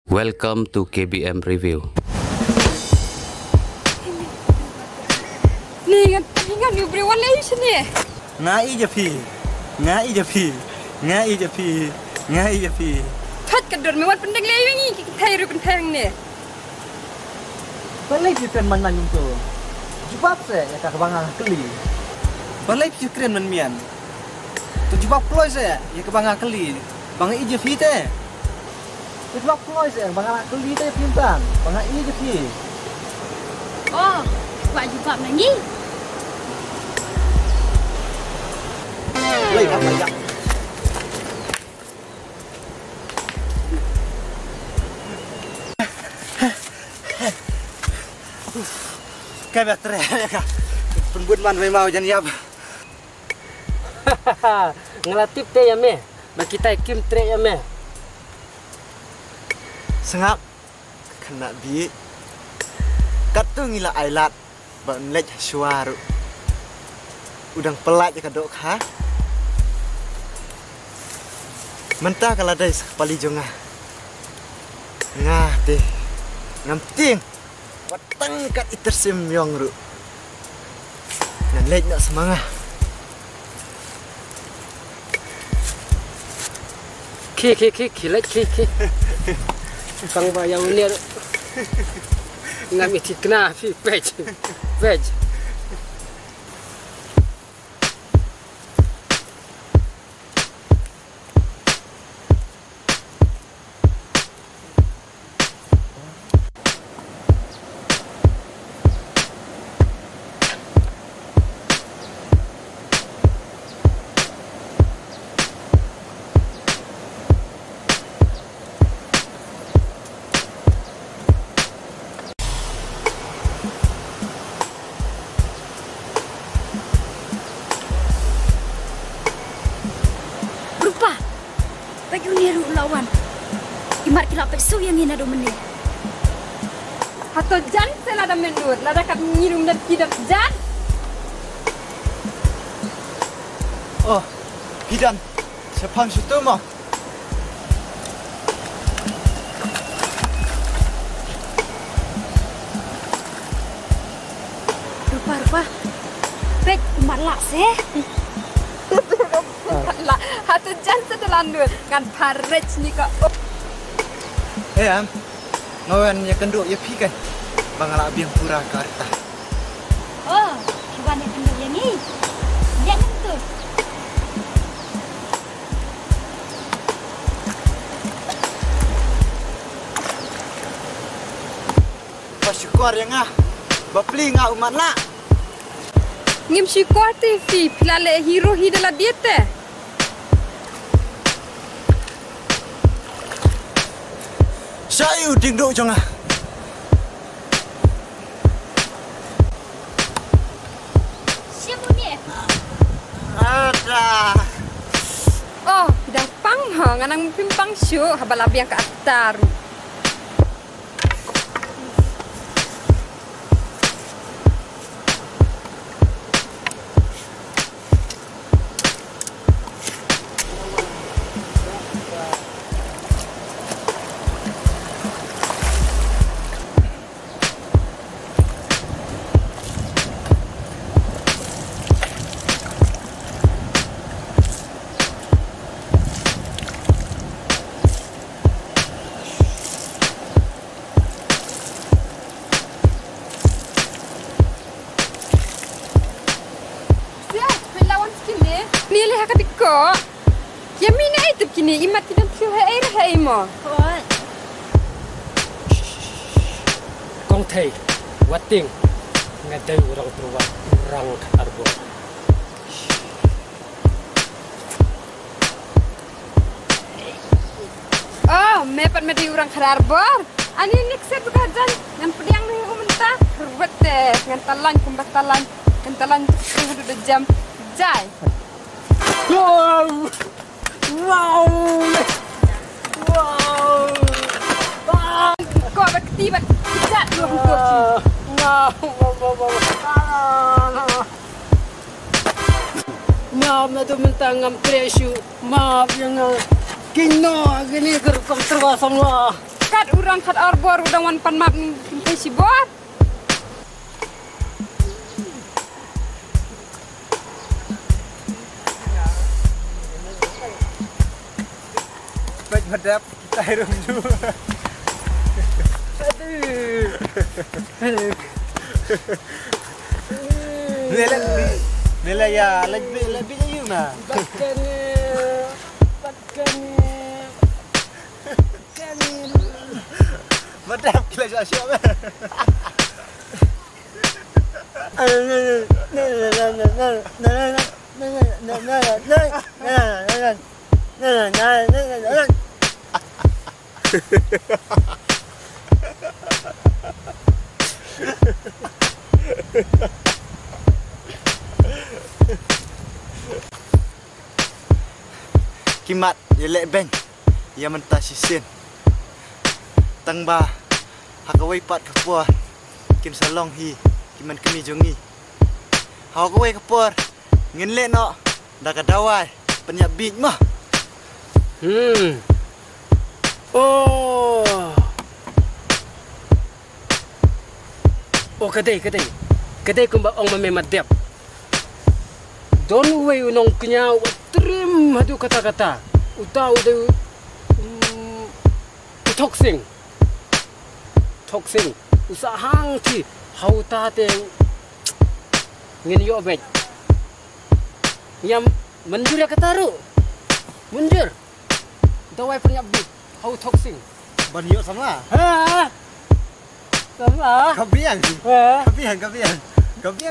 Welcome to KBM Review. Ni ingat ni beri Wanniang sini. Ngai je pi. Ngai je pi. Ngai je pi. Ngai je pi. Thot kedor me wan pendeng lei wingi ki thai ru kan thang ni. Balai pi pen man nanyum tu. Jubab se ya ka bangang keli. Balai pi keren man mian. Tu jubab kloi se ya ke bangang keli. Bang i je pi te. Jubab kloi se bangang keli te pintan. Bangang i je pi. Oh, buat jubab nangi. Lei apa ya? Kai betre ya ka. Pembun man mai mau jan yap. Ngelatip te ya me. Bagi kita kim tre ya me. Sengap kena bi. Katu ngila ailat. Ba lej suaru. Udang pelat je ka dok ha. Mentah kalau ada pali jonga. Ngah teh. Ngamting. Watang kat itersim yong ru. Nan lej nak semangat. Ki lej ki. Kang bayang ni. Ngam iti kena fi veg. Su yang ini ada menit. Hato jan sela da menur, lada kat ngirum dan tidak jan. Oh, bidan. Sepang situ mah. Rupa. Pek umatlah seh. Lah, hato jan sedelandur ngan parech ni ka. Am, ngawan ya kenduk ya pi kan. Bangala biang pura karta. Oh, kiwan yang kenduk yang ni. Jangan tu. Bersyukur ya ngah. Bapli ngah umat lah. Ngim syukur TV, pilale hero hidala dia teh. Saya uding duk jangan. Siapa ni? Ada. Oh, dah pang ha, nganang pimpang syuk habalabi yang ke atar. Ya mina itu kini imat tidak tuh air mo. Oh. Kong thei wating ngadai orang terwa orang arbo. Oh, mepat medi orang arbor. Ani nikset bukajan yang pediang nih umentah. Ruwet deh, ngan talan kumbat talan tuh udah jam jai. Wow. Kau berketibat tidak dua hukum. Maaf na mentang presu. Maaf yang kino gini gerkom terwa semua. kat urang kat arbor udang wan pan map ni si bor. Baik madap kita hirum dulu. Aduh. Nela ya, lebih ayu na. Madam kita siapa? Kimat yelek ben ya mentah sisin tangba hakawai pat kapur kim salong hi kiman kemi jongi hakawai kapur ngin le no dah kadawai penyak big mah oh kedai kumba ong memat diap don't way unong kenya trim hadu kata-kata utau de toksing usahang ti hauta te ngin yo bet yam menjur ya kataru munjur dawai penyak bit hau toksing Bani yo sama sama kabiang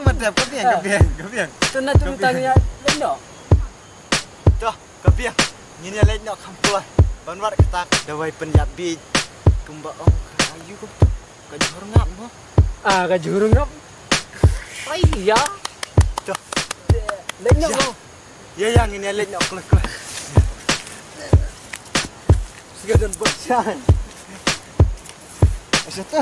madap kabiang tenat tentangnya leno dah kabiang ngin ya leno kampul banwar ketak dawai penyak bit kumba ong ayu ko ka jur ngap mo ka jur ngap ai ya dah leno ya yang ini leno klek segadan berjalan asyata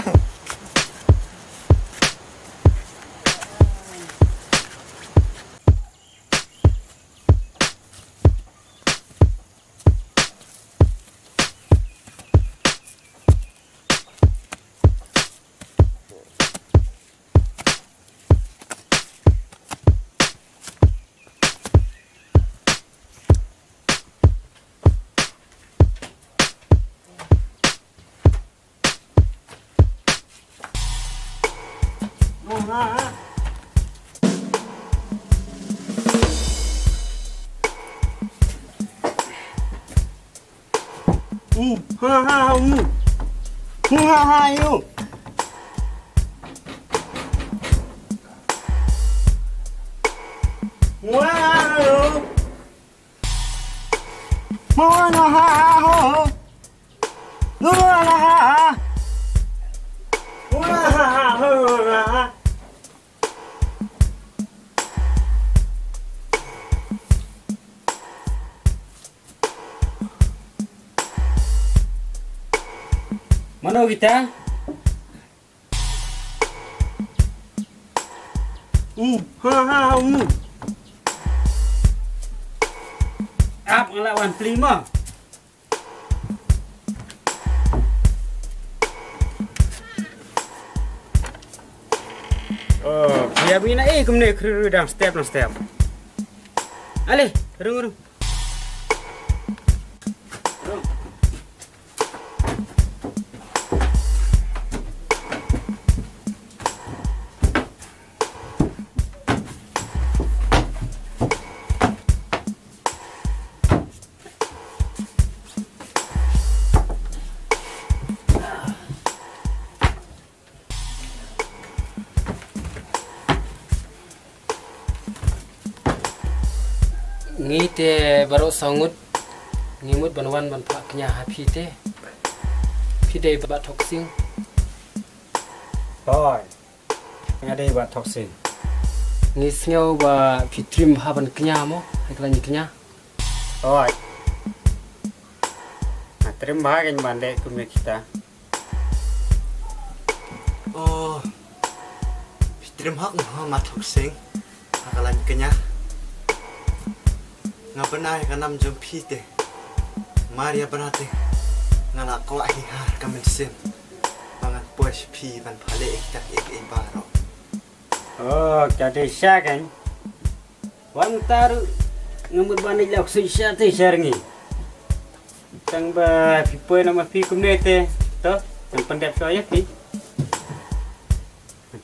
Mana kita? Ap ngelawan pelima. Oh, biar mina kemana keru dang step. Ale, rung. Ngite baru sangut ngimut banwan banpak kenya happy te pidai bat toksing boy ngadai bat toksing ngisngau ba pitrim haban kenya mo heklan kenya boy atrim bahagian bande kume kita oh pitrim hak ma toksing hakalan kenya ngapana ka nam jom phite maria banate ngalak kau hihar kamen sen bangan puas pi ban phale tak baro. Oh, jadi sya kan? Wantar ngemut Bani lak sya te syarengi. Tang ba pipoy nama pi kumnete to, dan pendek saya pi.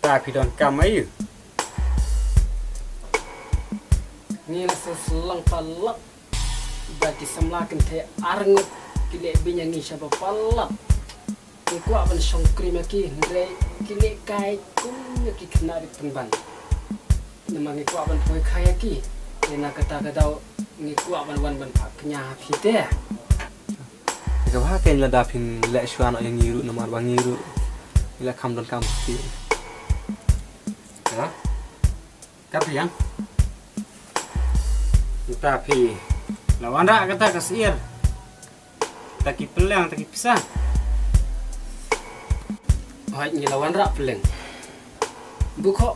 Ta pi don kam ayu. Ni la selang palak. Bagi semlakan te arngut kile binyangi syaba palak. Ni kuat ban songkrim ki ndre kile kai kum ki kena di penban. Nama ni kuat ban poi kai ki. Ena kata kata ni kuat ban ban pak kenya pite. Jika pakai la dapin la shwan yang ngiru nomor bang ngiru. Ila kam don kam ki. Ya. Tapi yang tapi lawan rak kata kasir. Taki pelang taki pisah. Hai ni lawan rak pelang. Buka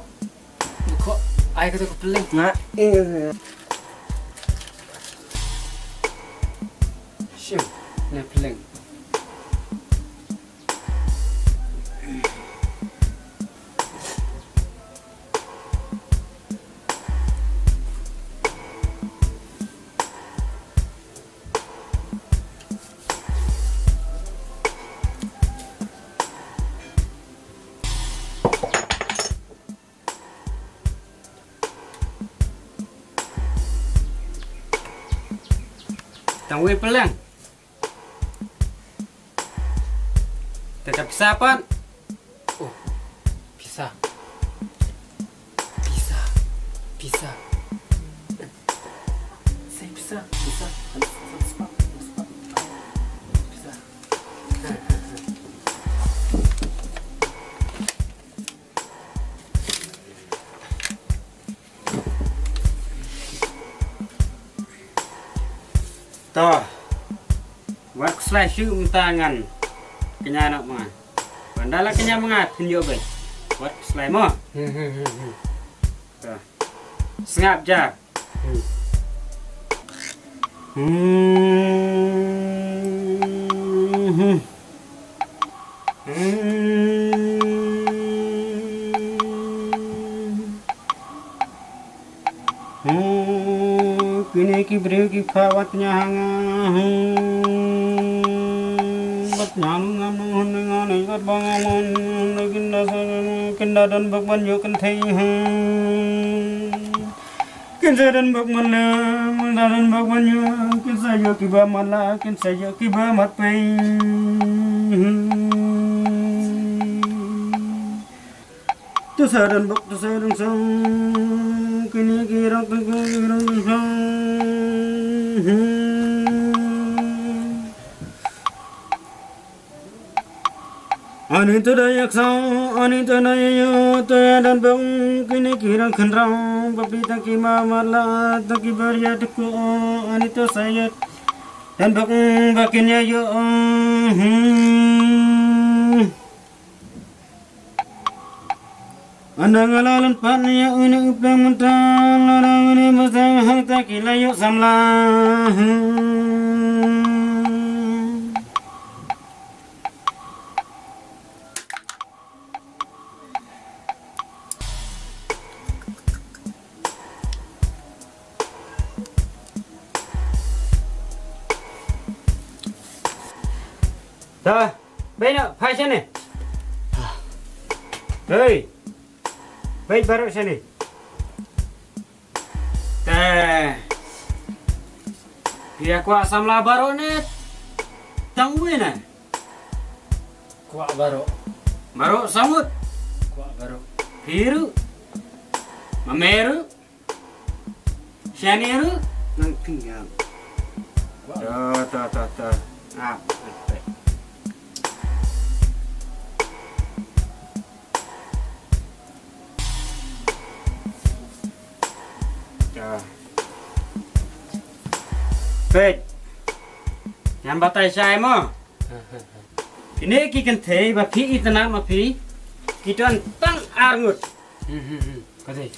ai kata ku pelang. Nak. Sim, ni pelang. Tangwe pelang. Tetap bisa apa? Oh, bisa. Bisa. Saya bisa. Bisa. Toh, buat slash tangan kenya nak mah. Bandala kenya mengat tunjuk be. Buat slash mo. Toh, sengap je. Kini ki beri ki fawatnya bat nang nang ikat bangamun kinda dan bakman yo kan thei kinsa dan bakman yo kinsa yo ki ba mala kinsa yo ki ba mat pai tu saran sang kini kirang sang Anita dayak sang, anita dayak dan bang kini kirang kendrang, babi taki mamala taki beria deku, anita sayat dan bang bakinya yo. Anda ngalalan pannya ini upang mentang, orang ini masang taki layu samlah. Dah, banyak pai sini. Hei, baik baru sini. Dia kuat samla baru ni, tangguin ni. Kuat baru samut. Kuat baru. Biru, mameru, shaniru, nang tinggal. Tuh. Ah. Baik, yang batai saya mo. Ini kita thei, bapi itu nama pi, kita tang arngut. Kasih.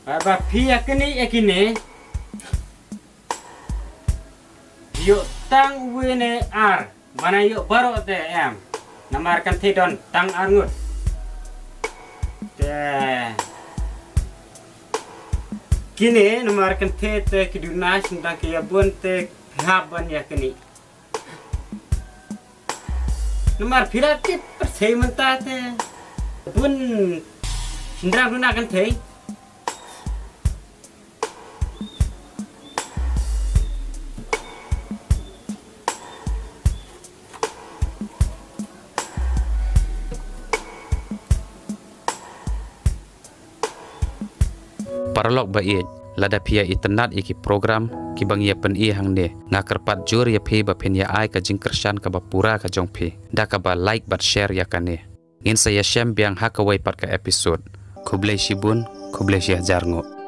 Bapi yakini, yuk tang wene ar mana yuk baru te em namarkan te don tang arngut te kini namarkan te kiduna sindang kiabun te haban ya kini namar piratit persei mentah te bun sindang gunakan te Paralog ba iet lada pia internet iki program ki bang ya pen i hang ne nga kerpat jur ya phe ba pen ya ai ka jingkershan ka ba pura ka jong phe da ka ba like bat share ya kane ngin saya shem biang hakawai pat ka episode kublai shibun kublai shih jarngo